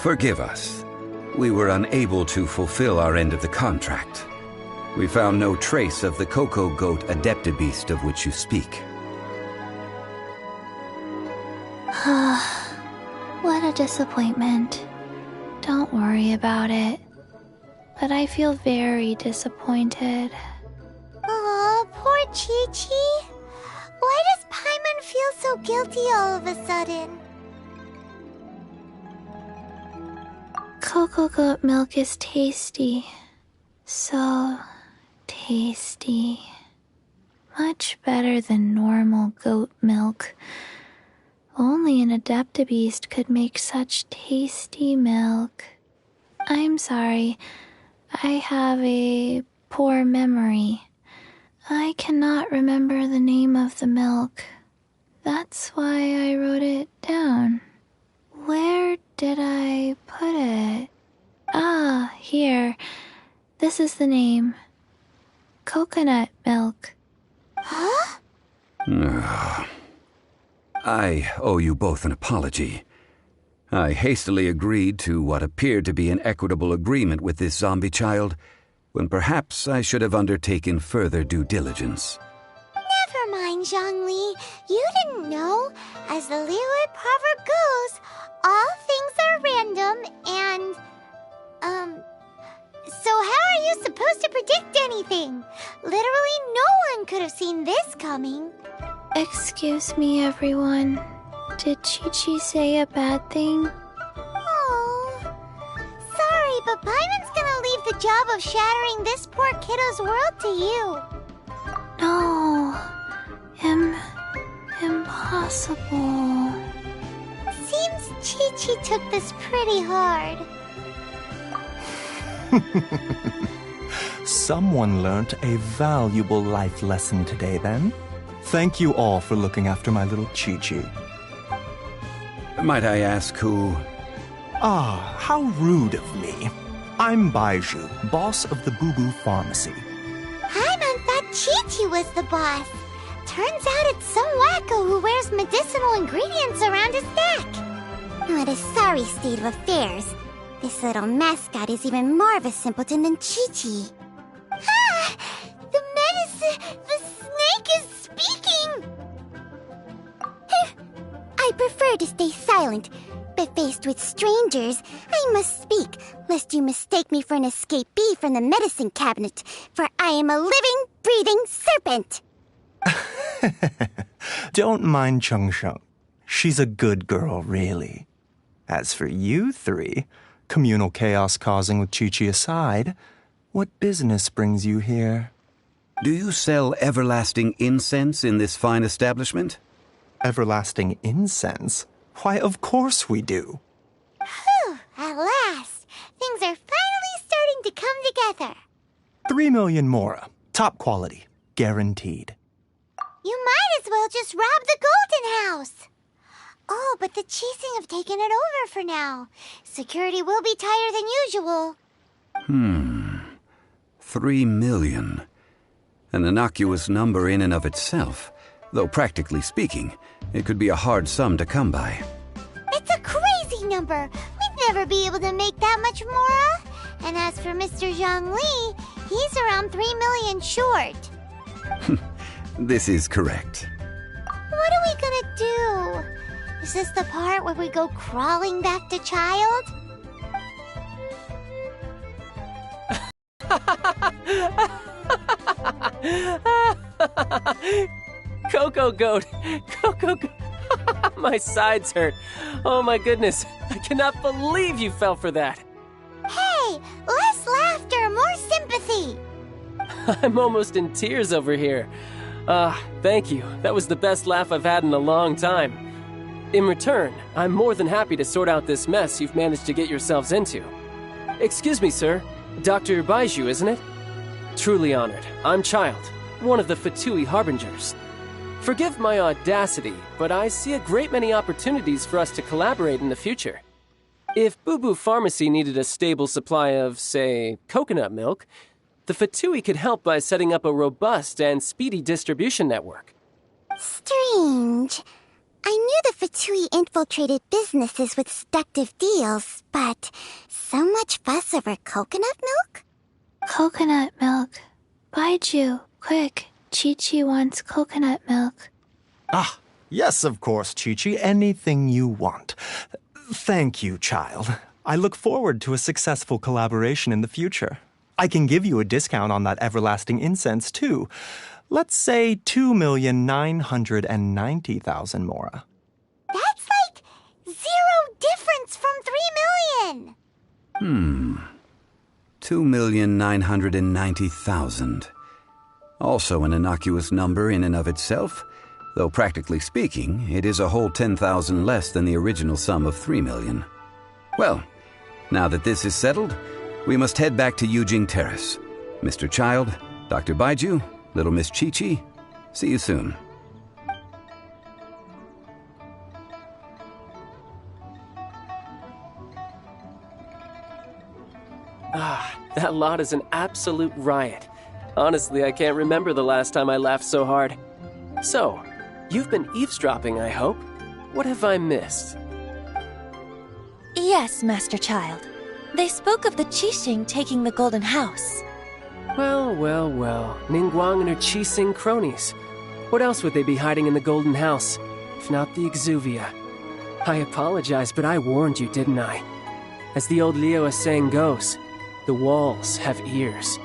Forgive us. We were unable to fulfill our end of the contract. We found no trace of the Cocoa Goat Adeptabeast of which you speak. What a disappointment. Don't worry about it. But I feel very disappointed. Aw, poor Chi-Chi. Why does Paimon feel so guilty all of a sudden? Cocoa goat milk is tasty. So tasty. Much better than normal goat milk. Only an Adeptabeast could make such tasty milk. I'm sorry. I have a poor memory. I cannot remember the name of the milk. That's why I wrote it down. Where did I put it? Ah, here. This is the name. Coconut milk. Huh? I owe you both an apology. I hastily agreed to what appeared to be an equitable agreement with this zombie child, when perhaps I should have undertaken further due diligence. Never mind, Zhongli. You didn't know. As the Liyue proverb goes, all things are random and... So how are you supposed to predict anything? Literally no one could have seen this coming. Excuse me, everyone. Did Chi-Chi say a bad thing? Oh, sorry, but Paimon's gonna leave the job of shattering this poor kiddo's world to you. No. Impossible. Seems Chi-Chi took this pretty hard. Someone learnt a valuable life lesson today, then. Thank you all for looking after my little Chi-Chi. Might I ask who... Ah, how rude of me. I'm Baiju, boss of the Boo Boo Pharmacy. Paimon thought Chi-Chi was the boss. Turns out it's some wacko who wears medicinal ingredients around his neck. What a sorry state of affairs. This little mascot is even more of a simpleton than Chi-Chi. Ah! The snake is speaking! I prefer to stay silent, but faced with strangers, I must speak, lest you mistake me for an escapee from the medicine cabinet, for I am a living, breathing serpent! Don't mind Chung Sheng. She's a good girl, really. As for you three, communal chaos causing with Chi-Chi aside, what business brings you here? Do you sell everlasting incense in this fine establishment? Everlasting incense? Why, of course we do. Whew, at last! Things are finally starting to come together. 3 million mora. Top quality. Guaranteed. You might as well just rob the Golden House. Oh, but the Chising have taken it over for now. Security will be tighter than usual. 3 million. An innocuous number in and of itself, though practically speaking, it could be a hard sum to come by. It's a crazy number. We'd never be able to make that much mora. And as for Mr. Zhang Li, he's around 3 million short. This is correct. What are we gonna do? Is this the part where we go crawling back to child? Cocoa Goat! Cocoa Goat! My sides hurt. Oh my goodness. I cannot believe you fell for that. Hey, less laughter, more sympathy. I'm almost in tears over here. Thank you. That was the best laugh I've had in a long time. In return, I'm more than happy to sort out this mess you've managed to get yourselves into. Excuse me, sir. Dr. Baiju, isn't it? Truly honored. I'm Child, one of the Fatui Harbingers. Forgive my audacity, but I see a great many opportunities for us to collaborate in the future. If Boo Boo Pharmacy needed a stable supply of, say, coconut milk, the Fatui could help by setting up a robust and speedy distribution network. Strange. I knew the Fatui infiltrated businesses with seductive deals, but so much fuss over coconut milk? Coconut milk. Baiju, quick. Chi-Chi wants coconut milk. Ah, yes, of course, Chi-Chi. Anything you want. Thank you, child. I look forward to a successful collaboration in the future. I can give you a discount on that everlasting incense, too. Let's say 2,990,000 mora. That's like 0 difference from 3 million! 2,990,000. Also an innocuous number in and of itself, though practically speaking, it is a whole 10,000 less than the original sum of 3 million. Well, now that this is settled, we must head back to Yujing Terrace. Mr. Child, Dr. Baiju, Little Miss Chi-Chi, see you soon. That lot is an absolute riot. Honestly, I can't remember the last time I laughed so hard. So, you've been eavesdropping, I hope? What have I missed? Yes, Master Child. They spoke of the Qixing taking the Golden House. Well, Ningguang and her Qixing cronies. What else would they be hiding in the Golden House, if not the Exuvia? I apologize, but I warned you, didn't I? As the old Liu saying goes, the walls have ears.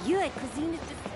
Yue cuisine is disgusting.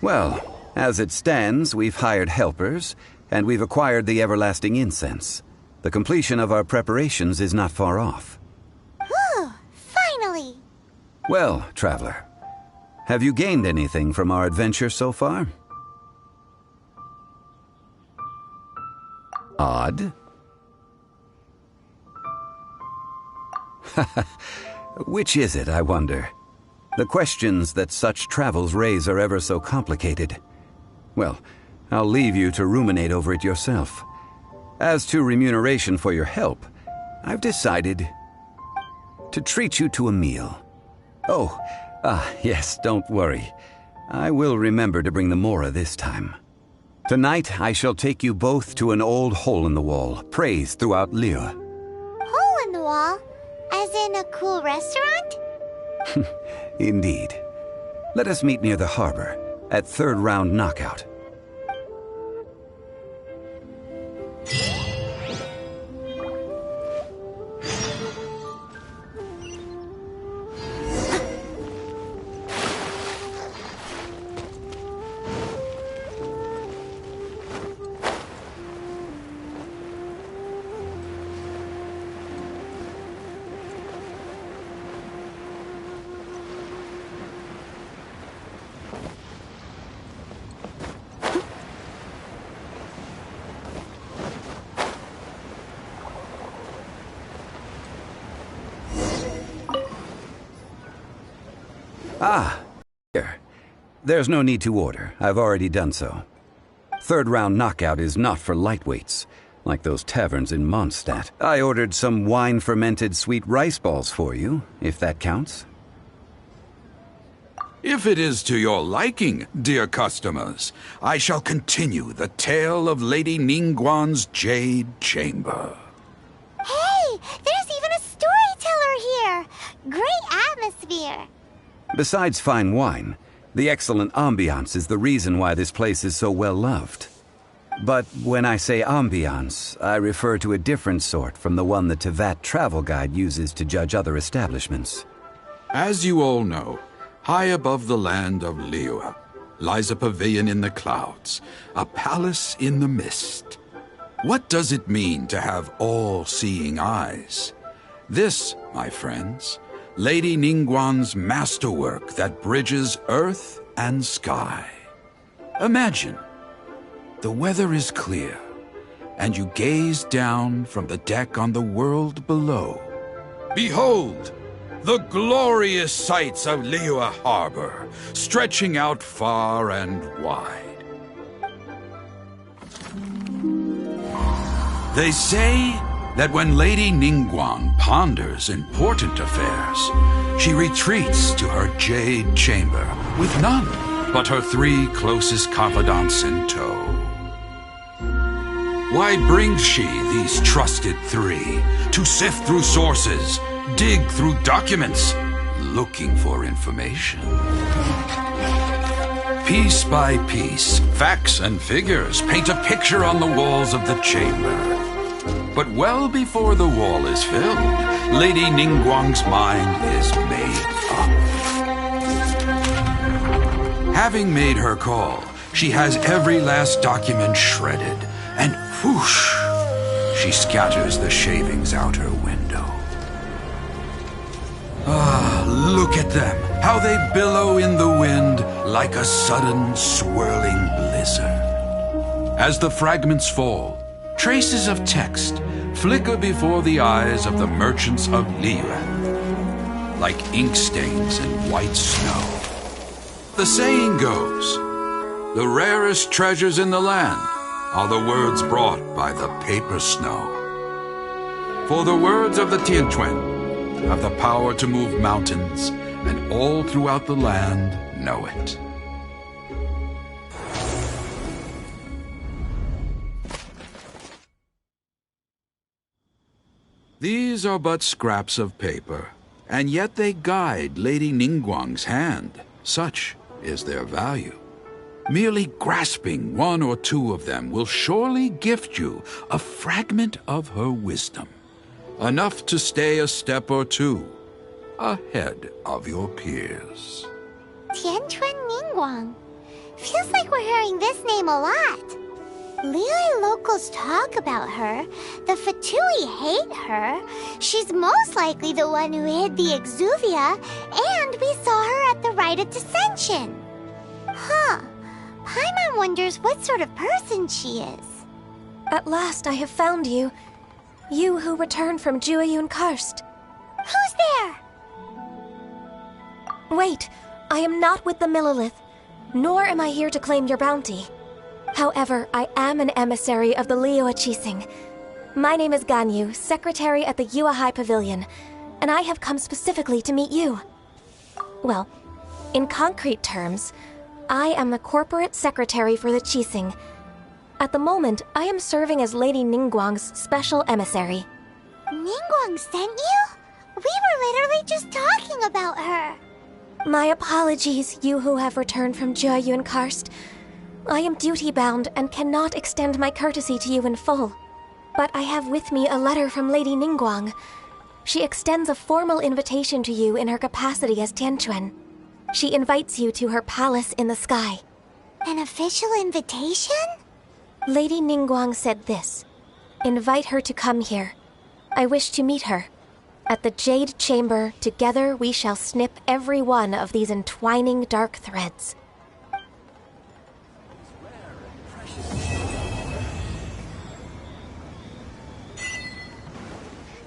Well, as it stands, we've hired helpers, and we've acquired the everlasting incense. The completion of our preparations is not far off. Whew, finally! Well, traveler, have you gained anything from our adventure so far? Odd. Which is it, I wonder? The questions that such travels raise are ever so complicated. Well, I'll leave you to ruminate over it yourself. As to remuneration for your help, I've decided to treat you to a meal. Oh, yes, don't worry. I will remember to bring the Mora this time. Tonight, I shall take you both to an old hole-in-the-wall, praised throughout Liu. Hole in the wall? As in a cool restaurant? Indeed. Let us meet near the harbor, at third round knockout. Ah, here. There's no need to order. I've already done so. Third round knockout is not for lightweights, like those taverns in Mondstadt. I ordered some wine-fermented sweet rice balls for you, if that counts. If it is to your liking, dear customers, I shall continue the tale of Lady Ningguang's Jade Chamber. Hey, there's even a storyteller here! Great atmosphere! Besides fine wine, the excellent ambiance is the reason why this place is so well loved. But when I say ambiance, I refer to a different sort from the one the Tevat travel guide uses to judge other establishments. As you all know, high above the land of Liyue lies a pavilion in the clouds, a palace in the mist. What does it mean to have all-seeing eyes? This, my friends, Lady Ningguang's masterwork that bridges earth and sky. Imagine, the weather is clear, and you gaze down from the deck on the world below. Behold, the glorious sights of Liyue Harbor, stretching out far and wide. They say that when Lady Ningguang ponders important affairs, she retreats to her jade chamber with none but her 3 closest confidants in tow. Why brings she these trusted 3 to sift through sources, dig through documents, looking for information? Piece by piece, facts and figures paint a picture on the walls of the chamber. But well before the wall is filled, Lady Ningguang's mind is made up. Having made her call, she has every last document shredded, and whoosh, she scatters the shavings out her window. Ah, look at them, how they billow in the wind like a sudden swirling blizzard. As the fragments fall, traces of text flicker before the eyes of the merchants of Liyue, like ink stains in white snow. The saying goes, the rarest treasures in the land are the words brought by the paper snow. For the words of the Tianquan have the power to move mountains, and all throughout the land know it. These are but scraps of paper, and yet they guide Lady Ningguang's hand. Such is their value. Merely grasping 1 or 2 of them will surely gift you a fragment of her wisdom, enough to stay a step or 2 ahead of your peers. Tianquan Ningguang. Feels like we're hearing this name a lot. Liyue locals talk about her. The Fatui hate her. She's most likely the one who hid the Exuvia, and we saw her at the Rite of Dissension. Huh. Paimon wonders what sort of person she is. At last I have found you. You who returned from Jueyun Karst. Who's there? Wait, I am not with the Millelith, nor am I here to claim your bounty. However, I am an emissary of the Liyue Qixing. My name is Ganyu, secretary at the Yuehai Pavilion, and I have come specifically to meet you. Well, in concrete terms, I am the corporate secretary for the Qixing. At the moment, I am serving as Lady Ningguang's special emissary. Ningguang sent you? We were literally just talking about her. My apologies, you who have returned from Jueyun Karst. I am duty-bound and cannot extend my courtesy to you in full. But I have with me a letter from Lady Ningguang. She extends a formal invitation to you in her capacity as Tianquan. She invites you to her palace in the sky. An official invitation? Lady Ningguang said this. Invite her to come here. I wish to meet her. At the Jade Chamber, together we shall snip every one of these entwining dark threads.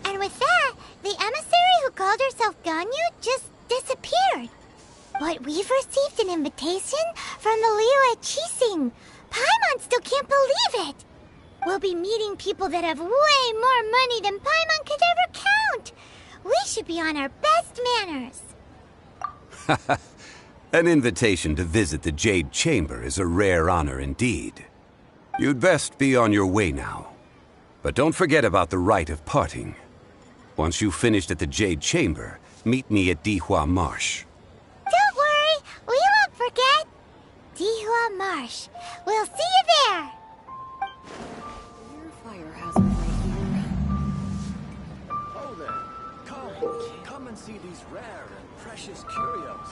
And with that, the emissary who called herself Ganyu just disappeared. What, we've received an invitation from the Liyue Qixing. Paimon still can't believe it. We'll be meeting people that have way more money than Paimon could ever count. We should be on our best manners. An invitation to visit the Jade Chamber is a rare honor indeed. You'd best be on your way now. But don't forget about the rite of parting. Once you've finished at the Jade Chamber, meet me at Dihua Marsh. Don't worry, we won't forget. Dihua Marsh. We'll see you there. Fire hazard right here. Oh there. Come and see these rare and precious curios.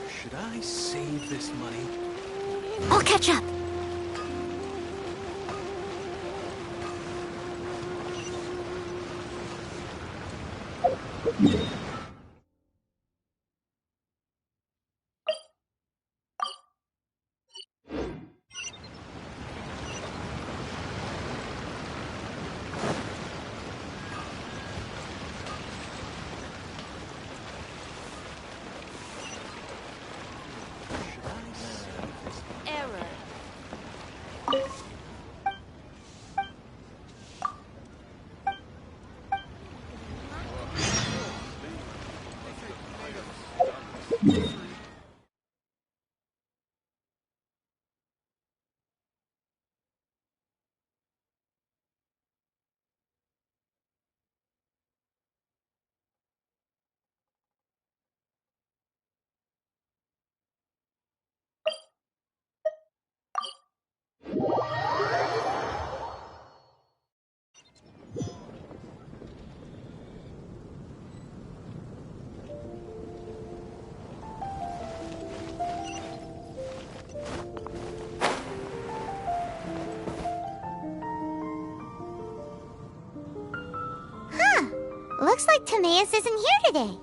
Should I save this money? I'll catch up. Looks like Timaeus isn't here today.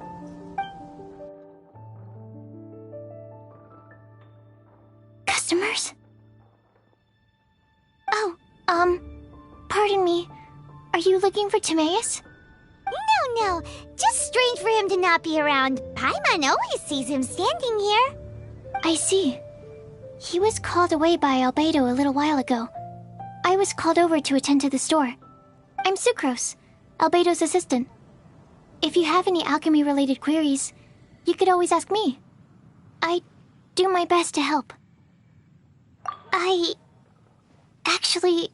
Customers? Oh, pardon me. Are you looking for Timaeus? No. Just strange for him to not be around. Paimon always sees him standing here. I see. He was called away by Albedo a little while ago. I was called over to attend to the store. I'm Sucrose, Albedo's assistant. If you have any alchemy-related queries, you could always ask me. I do my best to help. Actually,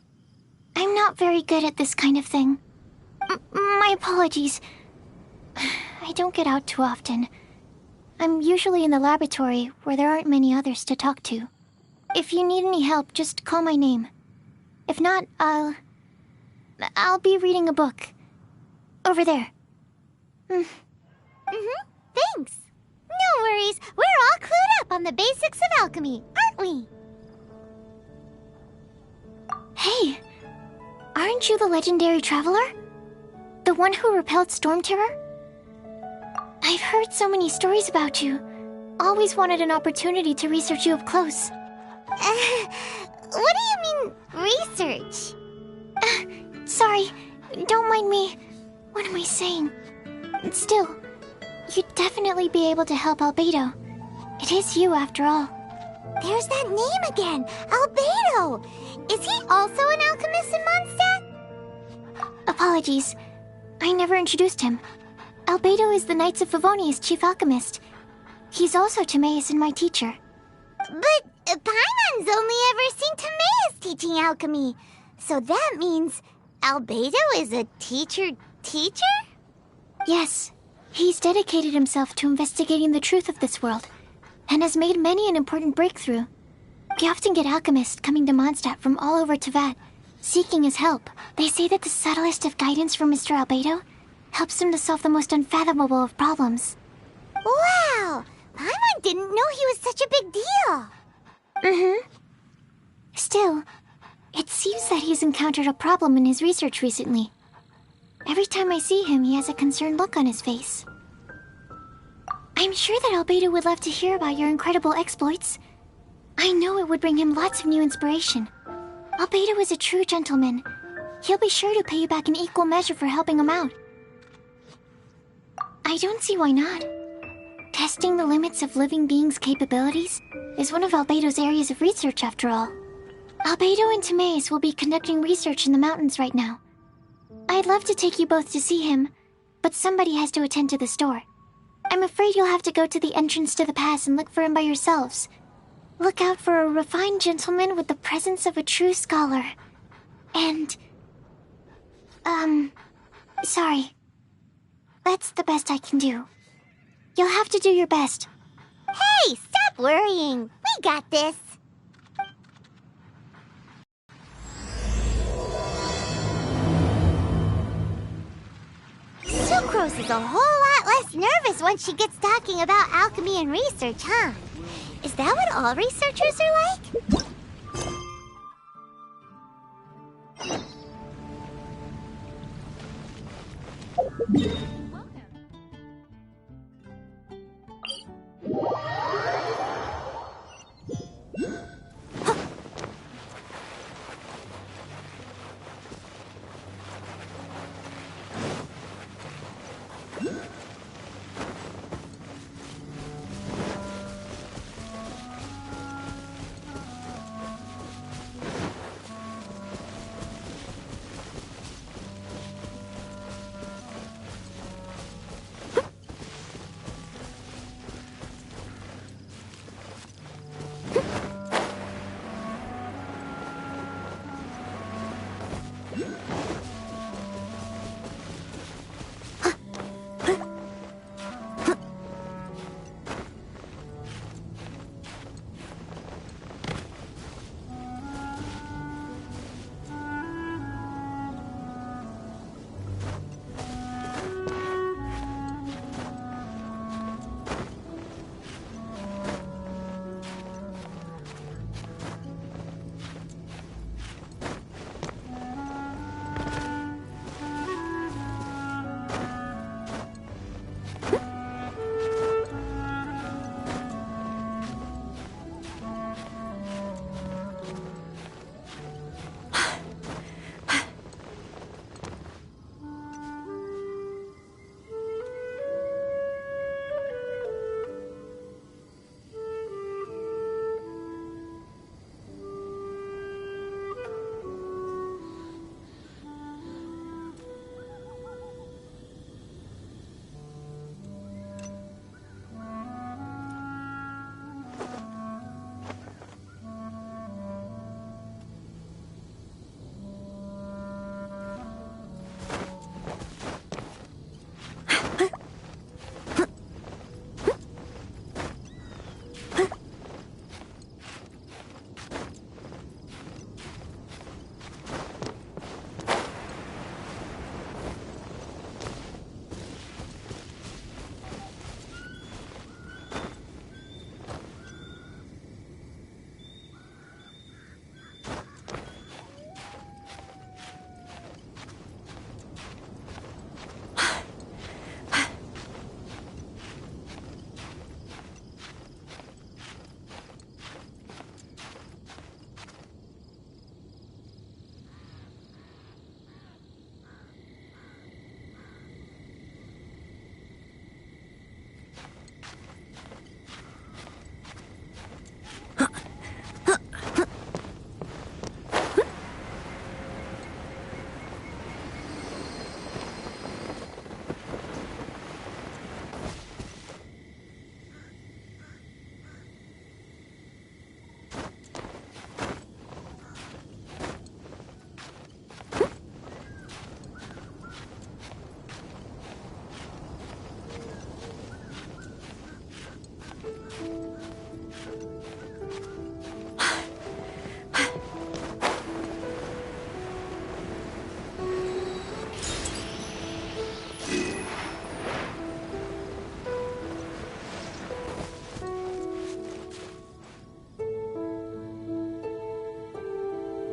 I'm not very good at this kind of thing. My apologies. I don't get out too often. I'm usually in the laboratory where there aren't many others to talk to. If you need any help, just call my name. If not, I'll be reading a book. Over there. Thanks. No worries. We're all clued up on the basics of alchemy, aren't we? Hey, aren't you the legendary traveler? The one who repelled Storm Terror? I've heard so many stories about you. Always wanted an opportunity to research you up close. What do you mean, research? Sorry, don't mind me. What am I saying? Still, you'd definitely be able to help Albedo. It is you, after all. There's that name again, Albedo! Is he also an alchemist in Mondstadt? Apologies. I never introduced him. Albedo is the Knights of Favonia's chief alchemist. He's also Timaeus and my teacher. But Paimon's only ever seen Timaeus teaching alchemy. So that means Albedo is a teacher? Yes. He's dedicated himself to investigating the truth of this world, and has made many an important breakthrough. We often get alchemists coming to Mondstadt from all over Teyvat, seeking his help. They say that the subtlest of guidance from Mr. Albedo helps him to solve the most unfathomable of problems. Wow! Paimon didn't know he was such a big deal. Mm-hmm. Still, it seems that he's encountered a problem in his research recently. Every time I see him, he has a concerned look on his face. I'm sure that Albedo would love to hear about your incredible exploits. I know it would bring him lots of new inspiration. Albedo is a true gentleman. He'll be sure to pay you back in equal measure for helping him out. I don't see why not. Testing the limits of living beings' capabilities is one of Albedo's areas of research, after all. Albedo and Timaeus will be conducting research in the mountains right now. I'd love to take you both to see him, but somebody has to attend to the store. I'm afraid you'll have to go to the entrance to the pass and look for him by yourselves. Look out for a refined gentleman with the presence of a true scholar. And... sorry. That's the best I can do. You'll have to do your best. Hey, stop worrying. We got this. Sucrose is a whole lot less nervous once she gets talking about alchemy and research, huh? Is that what all researchers are like?